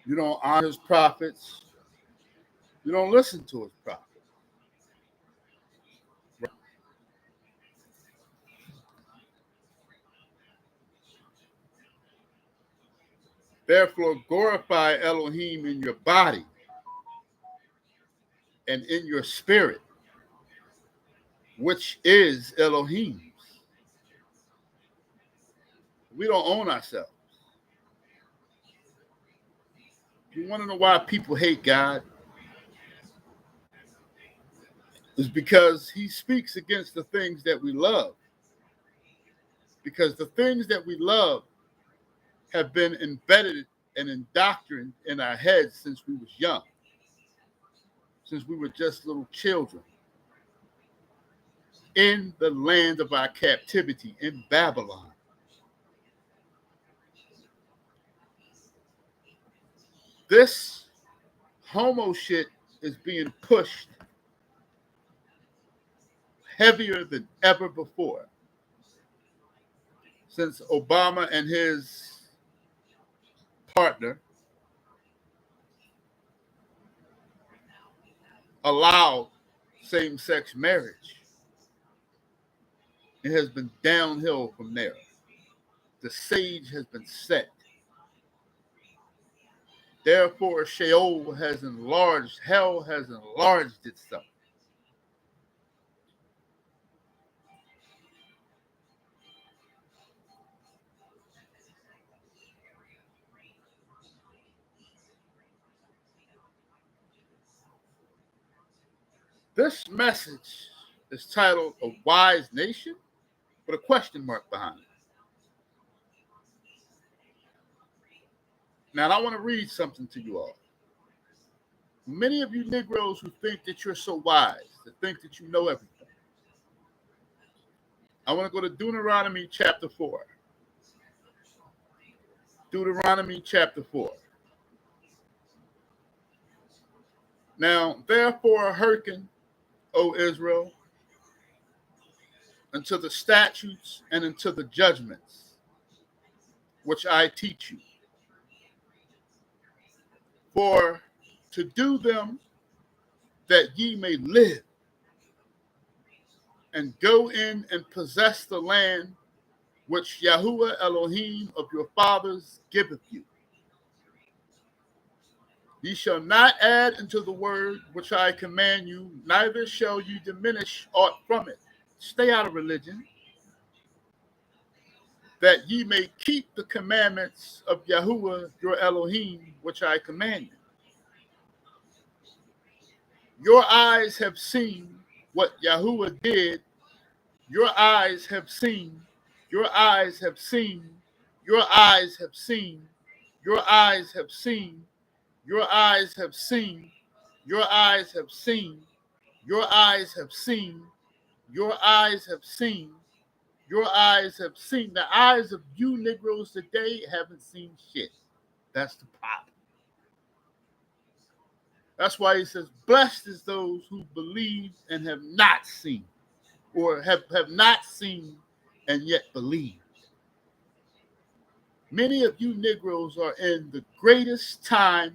You don't honor his prophets. You don't listen to his prophets. Therefore, glorify Elohim in your body and in your spirit, which is Elohim's. We don't own ourselves. You want to know why people hate God? It's because he speaks against the things that we love. Because the things that we love have been embedded and indoctrinated in our heads since we was young, since we were just little children in the land of our captivity in Babylon. This homo shit is being pushed heavier than ever before since Obama and his partner allowed same-sex marriage. It has been downhill from there. The sage has been set. Therefore, Sheol has enlarged, hell has enlarged itself. This message is titled A Wise Nation with a question mark behind it. Now, I want to read something to you all. Many of you Negroes who think that you're so wise, that think that you know everything. I want to go to Deuteronomy chapter 4. Deuteronomy chapter 4. Now, therefore, hearken, O Israel, unto the statutes and unto the judgments which I teach you, for to do them that ye may live, and go in and possess the land which Yahuwah Elohim of your fathers giveth you. Ye shall not add unto the word which I command you, neither shall you diminish aught from it. Stay out of religion, that ye may keep the commandments of Yahuwah your Elohim, which I command you. Your eyes have seen what Yahuwah did. Your eyes have seen. Your eyes have seen. Your eyes have seen. Your eyes have seen. Your eyes have seen. Your eyes have seen. Your eyes have seen. Your eyes have seen. Your eyes have seen. The eyes of you Negroes today haven't seen shit. That's the problem. That's why he says, blessed is those who believe and have not seen, or have not seen and yet believe. Many of you Negroes are in the greatest time,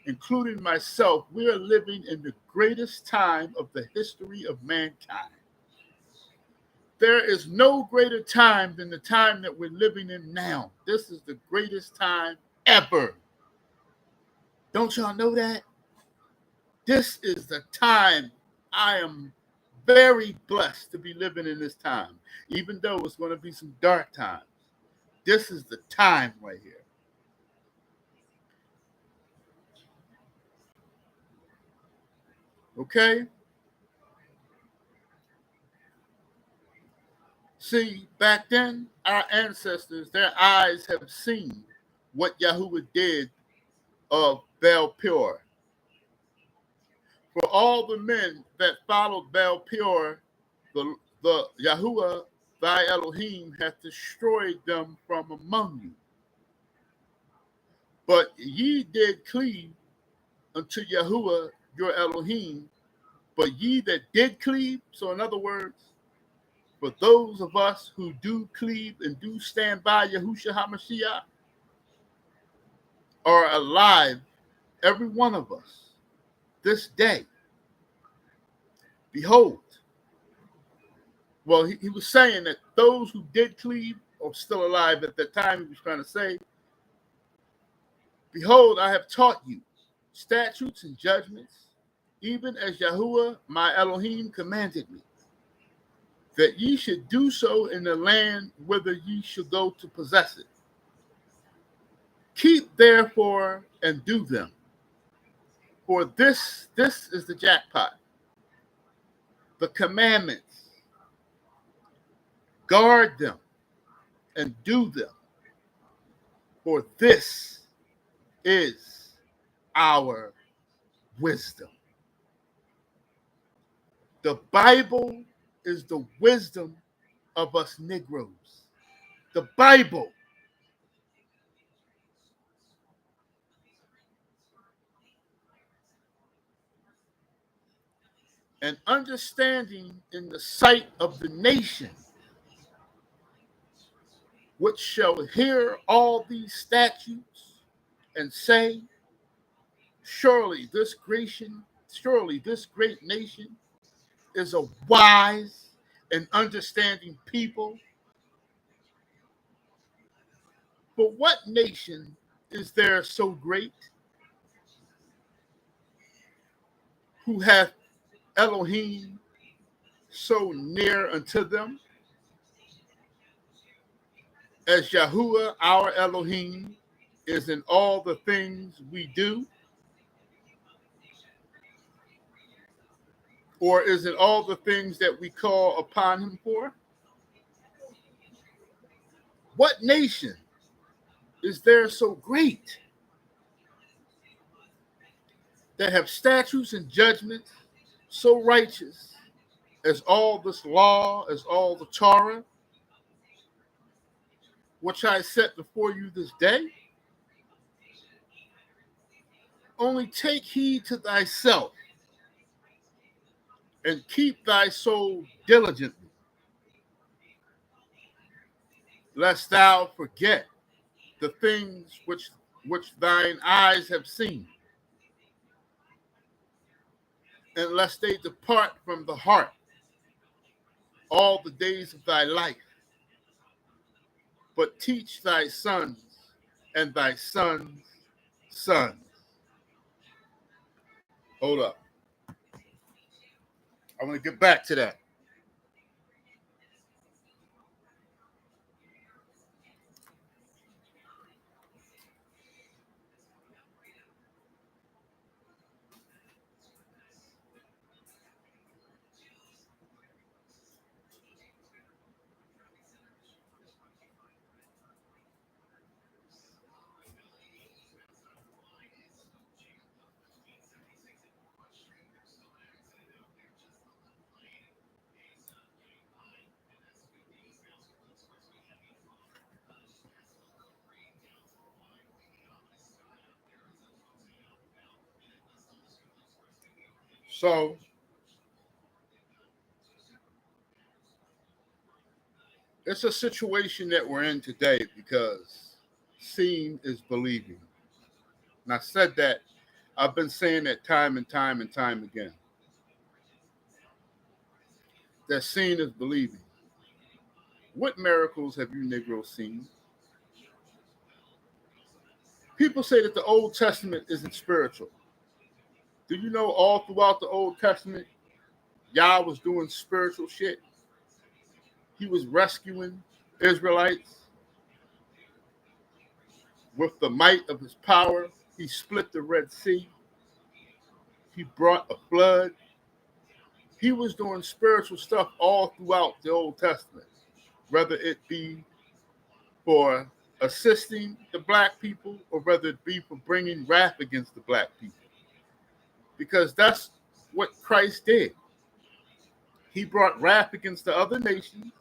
including myself. We are living in the greatest time of the history of mankind. There is no greater time than the time that we're living in now. This is the greatest time ever. Don't y'all know that? This is the time. I am very blessed to be living in this time, even though it's going to be some dark times. This is the time right here. Okay? See, back then, our ancestors, their eyes have seen what Yahuwah did of Baal Peor. For all the men that followed Baal Peor, the Yahuwah, thy Elohim, hath destroyed them from among you. But ye did cleave unto Yahuwah your Elohim, but ye that did cleave, so in other words, for those of us who do cleave and do stand by Yahushua HaMashiach, are alive, every one of us, this day, behold. Well, he was saying that those who did cleave are still alive at that time. He was trying to say, behold, I have taught you statutes and judgments, even as Yahuwah my Elohim commanded me, that ye should do so in the land whither ye should go to possess it. Keep therefore and do them, for this is the jackpot. The commandments, guard them and do them, for this is our wisdom. The Bible is the wisdom of us Negroes. The Bible. And understanding in the sight of the nation, which shall hear all these statutes and say, surely this great nation is a wise and understanding people. But what nation is there so great, who hath Elohim so near unto them, as Yahuwah our Elohim is in all the things we do? Or is it all the things that we call upon him for? What nation is there so great that have statutes and judgments so righteous as all this law, as all the Torah, which I set before you this day? Only take heed to thyself and keep thy soul diligently, lest thou forget the things which thine eyes have seen, and lest they depart from the heart all the days of thy life. But teach thy sons and thy sons' sons. Hold up. I want to get back to that. So, it's a situation that we're in today because seeing is believing. And I said that, I've been saying that time and time and time again. That seeing is believing. What miracles have you Negroes seen? People say that the Old Testament isn't spiritual. Do you know all throughout the Old Testament, Yah was doing spiritual shit? He was rescuing Israelites with the might of his power. He split the Red Sea. He brought a flood. He was doing spiritual stuff all throughout the Old Testament, whether it be for assisting the black people or whether it be for bringing wrath against the black people. Because that's what Christ did. He brought wrath against the other nations,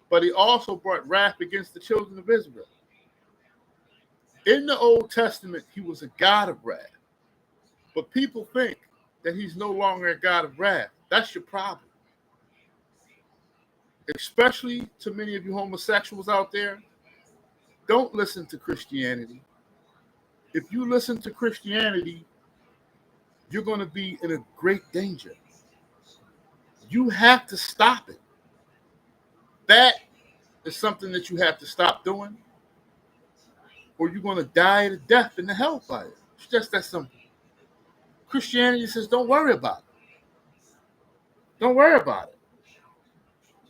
but he also brought wrath against the children of Israel. In the Old Testament, he was a God of wrath. But people think that he's no longer a God of wrath. That's your problem. Especially to many of you homosexuals out there, don't listen to Christianity. if you listen to Christianity, you're going to be in a great danger. You have to stop it. That is something that you have to stop doing, or you're going to die a death in the hellfire. It's just that simple. Christianity says, don't worry about it. Don't worry about it.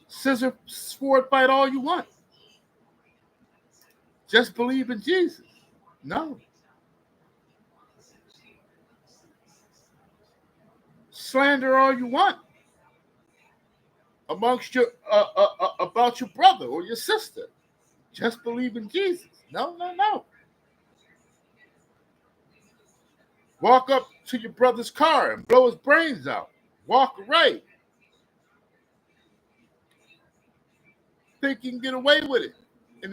Scissor, sword fight all you want. Just believe in Jesus. No. Slander all you want amongst your about your brother or your sister. Just believe in Jesus. No, no, no. Walk up to your brother's car and blow his brains out. Walk away. Think you can get away with it in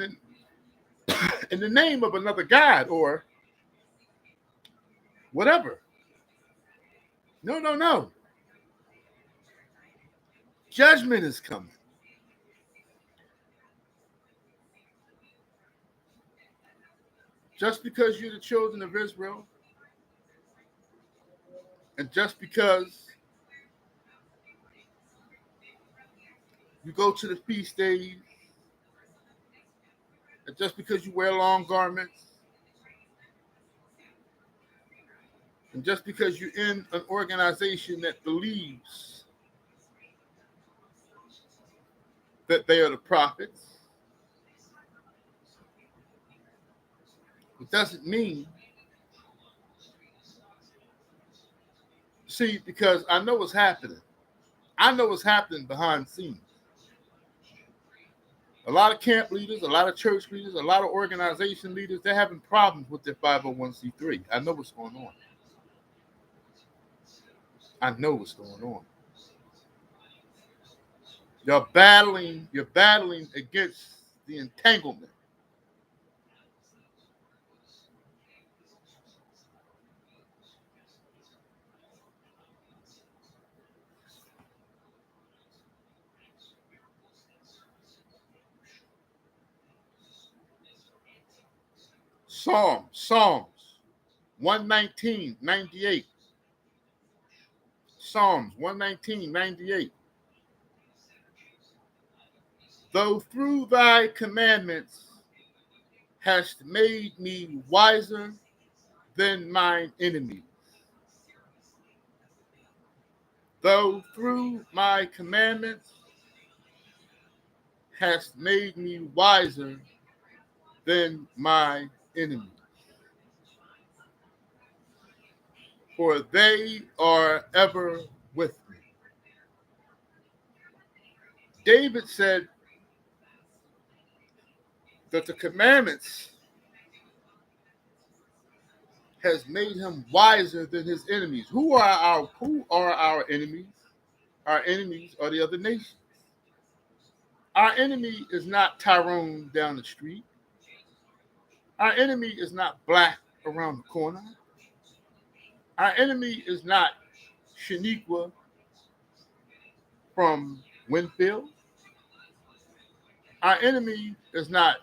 the name of another God or whatever. No, no, no. Judgment is coming. Just because you're the children of Israel, and just because you go to the feast days, and just because you wear long garments, and just because you're in an organization that believes that they are the prophets, it doesn't mean, see, because I know what's happening. I know what's happening behind the scenes. A lot of camp leaders, a lot of church leaders, a lot of organization leaders, they're having problems with their 501c3. I know what's going on. I know what's going on. You're battling against the entanglement. Psalms 119:98. Psalms 119:98. Though through thy commandments hast made me wiser than mine enemies. Though through my commandments hast made me wiser than my enemies. For they are ever with me. David said that the commandments has made him wiser than his enemies. Who are our enemies? Our enemies are the other nations. Our enemy is not Tyrone down the street. Our enemy is not Black around the corner. Our enemy is not Shaniqua from Winfield. Our enemy is not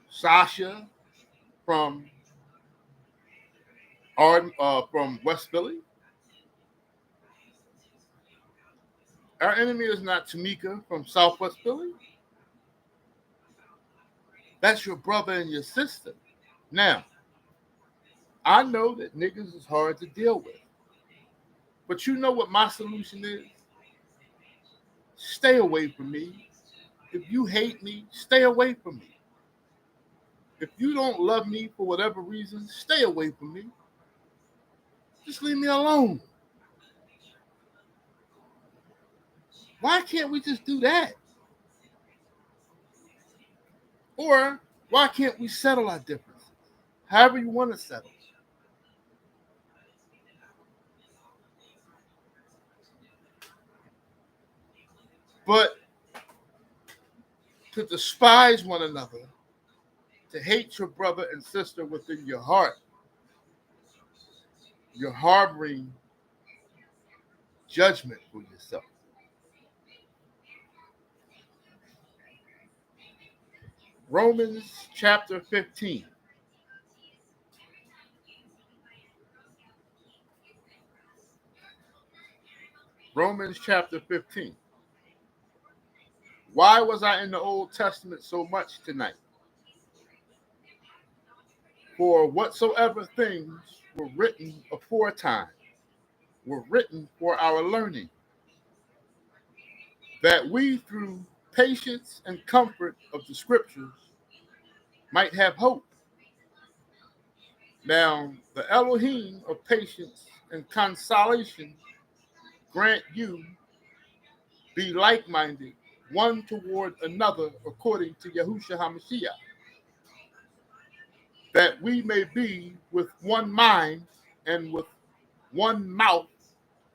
Sasha from from West Philly. Our enemy is not Tamika from Southwest Philly. That's your brother and your sister. Now, I know that niggas is hard to deal with. But you know what my solution is? Stay away from me. If you hate me, stay away from me. If you don't love me for whatever reason, stay away from me. Just leave me alone. Why can't we just do that? Or why can't we settle our differences? However you want to settle. But to despise one another, to hate your brother and sister within your heart, you're harboring judgment for yourself. Romans chapter 15. Romans chapter 15. Why was I in the Old Testament so much tonight? For whatsoever things were written aforetime were written for our learning, that we through patience and comfort of the scriptures might have hope. Now, the Elohim of patience and consolation grant you be like-minded one toward another according to Yahushua HaMashiach, that we may be with one mind and with one mouth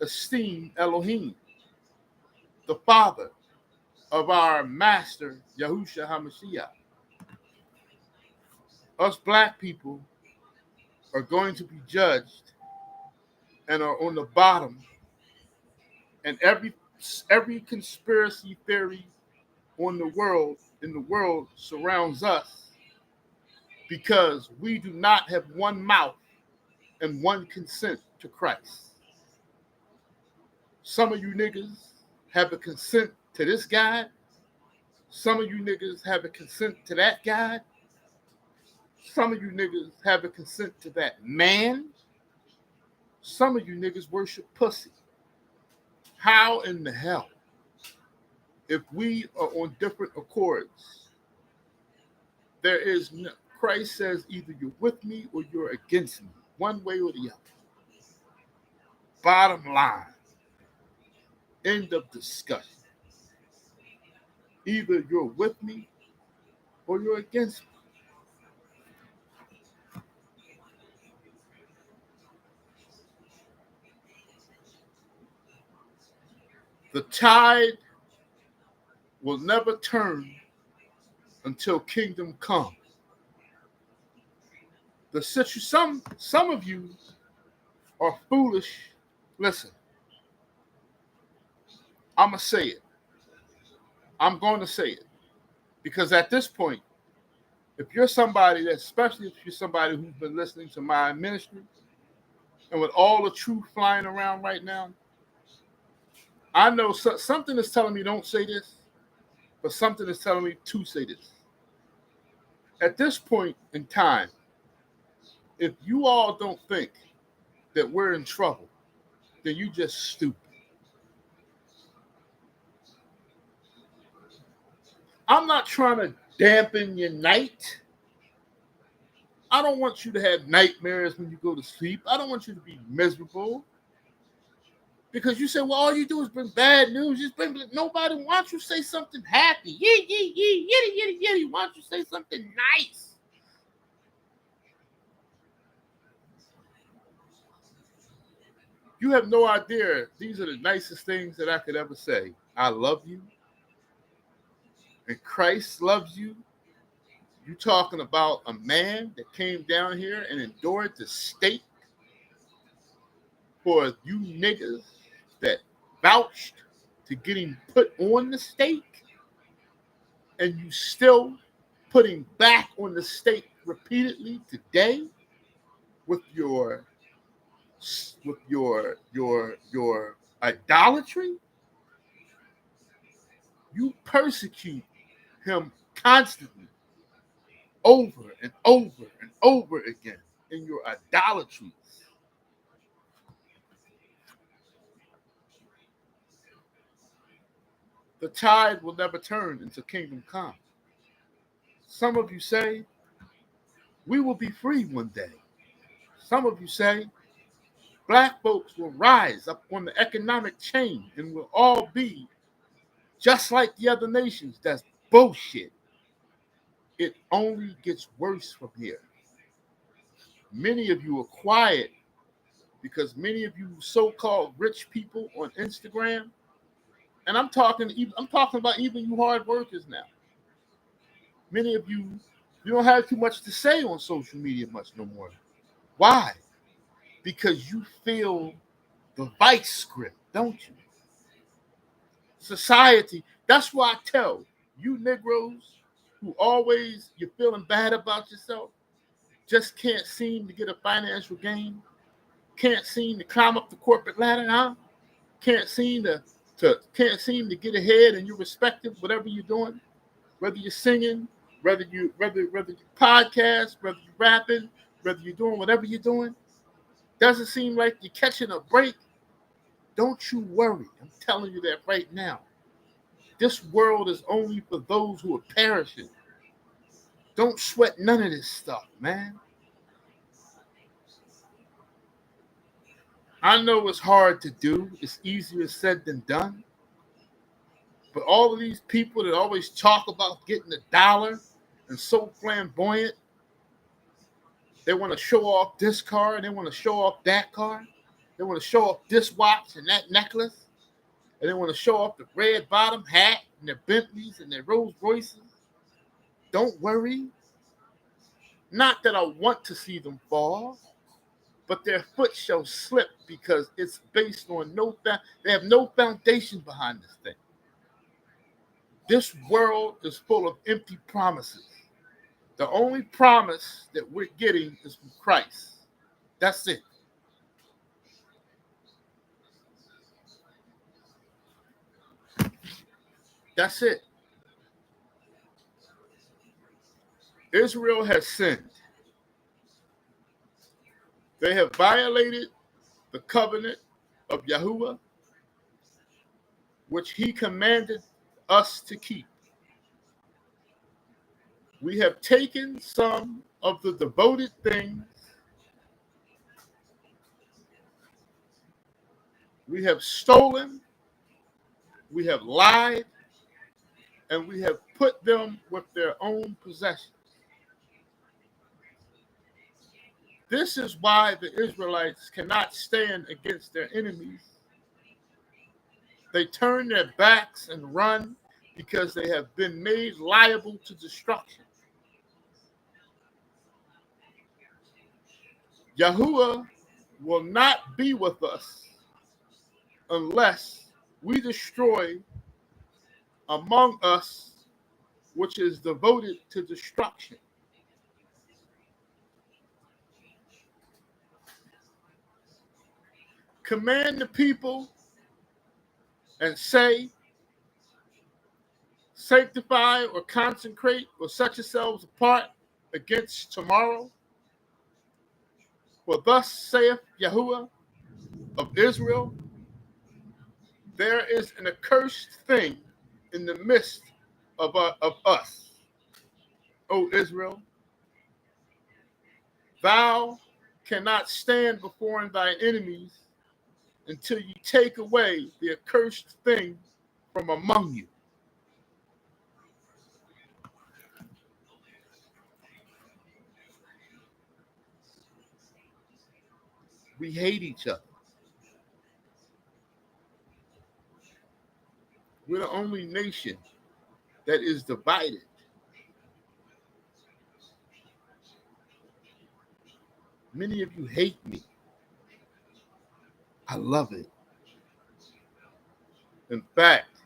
esteem Elohim, the Father of our Master Yahushua HaMashiach. Us black people are going to be judged and are on the bottom, and every conspiracy theory on the world in the world surrounds us because we do not have one mouth and one consent to Christ. Some of you niggas have a consent to this guy. Some of you niggas have a consent to that guy. Some of you niggas have a consent to that man. Some of you niggas worship pussy. How in the hell, if we are on different accords, there is no, Christ says either you're with me or you're against me, one way or the other. Bottom line, end of discussion. Either you're with me or you're against me. The tide will never turn until kingdom come. Some of you are foolish. Listen, I'm gonna say it. I'm going to say it because at this point, if you're somebody that, especially if you're somebody who's been listening to my ministry, and with all the truth flying around right now, I know something is telling me don't say this, but something is telling me to say this. At this point in time, if you all don't think that we're in trouble, then you just stupid. I'm not trying to dampen your night. I don't want you to have nightmares when you go to sleep. I don't want you to be miserable. Because you say, well, all you do is bring bad news. Just bring nobody wants you to say something happy. Yitty. Why don't you say something nice? You have no idea. These are the nicest things that I could ever say. I love you. And Christ loves you. You talking about a man that came down here and endured the stake for you niggas that vouched to get him put on the stake, and you still putting back on the stake repeatedly today with your idolatry. You persecute him constantly, over and over and over again in your idolatries. The tide will never turn until kingdom come. Some of you say, we will be free one day. Some of you say, black folks will rise up on the economic chain and will all be just like the other nations. That's bullshit. It only gets worse from here. Many of you are quiet because many of you so-called rich people on Instagram, and I'm talking about even you hard workers now. Many of you, you don't have too much to say on social media much no more. Why? Because you feel the vice script, don't you? Society. That's why I tell you Negroes, who always you're feeling bad about yourself, just can't seem to get a financial gain, can't seem to climb up the corporate ladder, huh? Can't seem to get ahead and you're respected, whatever you're doing, whether you're singing, whether you podcast, whether you're rapping, whether you're doing whatever you're doing, doesn't seem like you're catching a break. Don't you worry. I'm telling you that right now. This world is only for those who are perishing. Don't sweat none of this stuff, man. I know it's hard to do. It's easier said than done. But all of these people that always talk about getting a dollar and so flamboyant, they want to show off this car and they want to show off that car. They want to show off this watch and that necklace. And they want to show off the red bottom hat and their Bentleys and their Rolls Royces. Don't worry. Not that I want to see them fall, but their foot shall slip because it's based on they have no foundation behind this thing. This world is full of empty promises. The only promise that we're getting is from Christ. That's it. That's it. Israel has sinned. They have violated the covenant of Yahuwah, which he commanded us to keep. We have taken some of the devoted things. We have stolen. We have lied. And we have put them with their own possessions. This is why the Israelites cannot stand against their enemies. They turn their backs and run because they have been made liable to destruction. Yahuwah will not be with us unless we destroy among us which is devoted to destruction. Command the people and say, sanctify or consecrate or set yourselves apart against tomorrow. For thus saith Yahuwah of Israel, there is an accursed thing in the midst of us, O Israel. Thou cannot stand before thy enemies until you take away the accursed thing from among you. We hate each other. We're the only nation that is divided. Many of you hate me. I love it. In fact,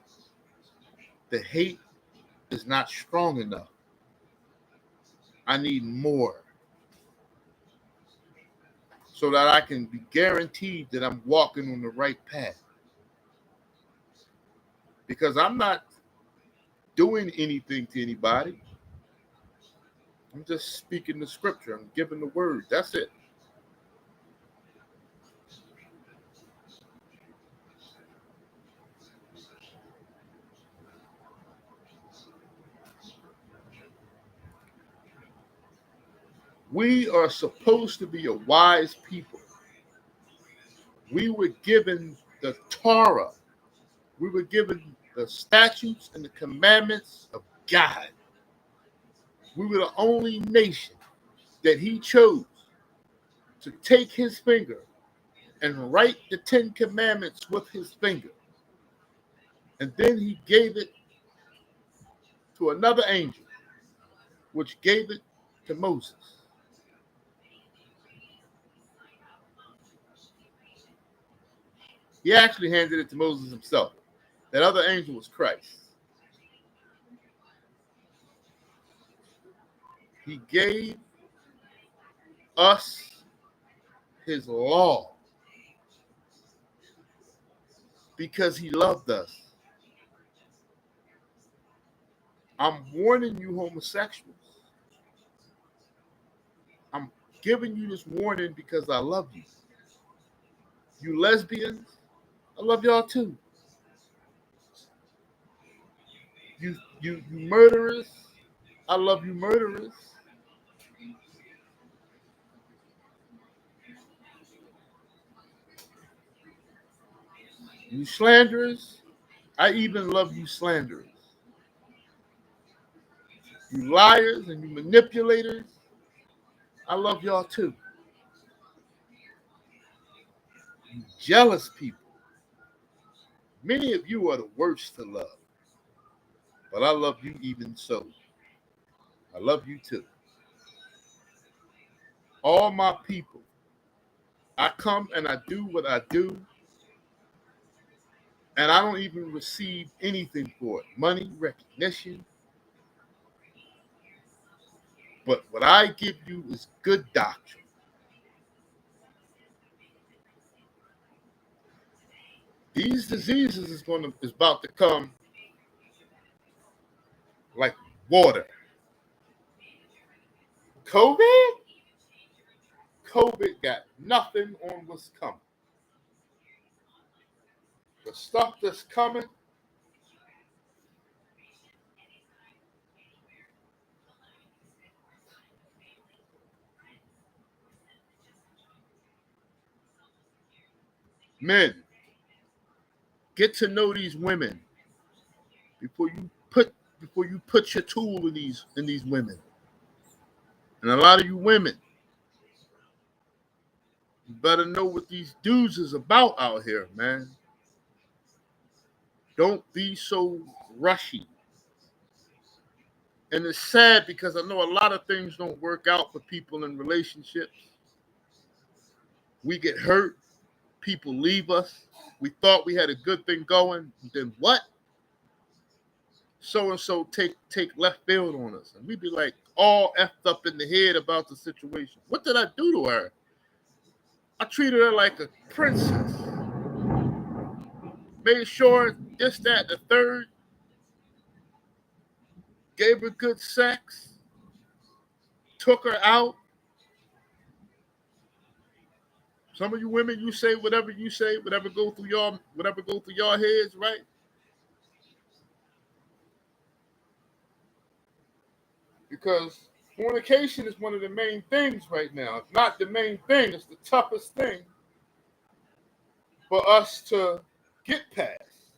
the hate is not strong enough. I need more so that I can be guaranteed that I'm walking on the right path. Because I'm not doing anything to anybody. I'm just speaking the scripture. I'm giving the word. That's it. We are supposed to be a wise people. We were given the Torah. We were given the statutes and the commandments of God. We were the only nation that he chose to take his finger and write the 10 commandments with his finger. And then he gave it to another angel, which gave it to Moses. He actually handed it to Moses himself. That other angel was Christ. He gave us his law because he loved us. I'm warning you, homosexuals. I'm giving you this warning because I love you. You lesbians, I love y'all too. You murderers, I love you murderers. You slanderers, I even love you slanderers. You liars and you manipulators, I love y'all too. You jealous people, many of you are the worst to love, but I love you even so. I love you too. All my people, I come and I do what I do, and I don't even receive anything for it, money, recognition. But what I give you is good doctrine. These diseases is about to come like water. COVID got nothing on what's coming. The stuff that's coming, men, get to know these women before you put your tool in these women. And a lot of you women, you better know what these dudes is about out here, man. Don't be so rushy. And it's sad because I know a lot of things don't work out for people in relationships. We get hurt. People leave us. We thought we had a good thing going. Then what? So-and-so take left field on us. And we'd be like all effed up in the head about the situation. What did I do to her? I treated her like a princess. Made sure this, that, the third. Gave her good sex. Took her out. Some of you women, you say, whatever go through your heads, right? Because fornication is one of the main things right now. It's not the main thing, it's the toughest thing for us to get past.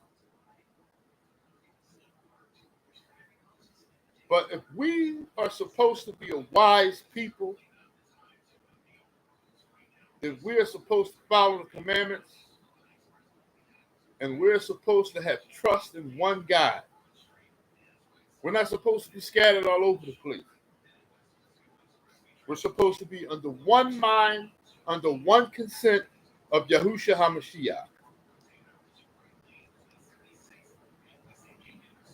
But if we are supposed to be a wise people, if we're supposed to follow the commandments, and we're supposed to have trust in one God, we're not supposed to be scattered all over the place. We're supposed to be under one mind, under one consent of Yahushua HaMashiach.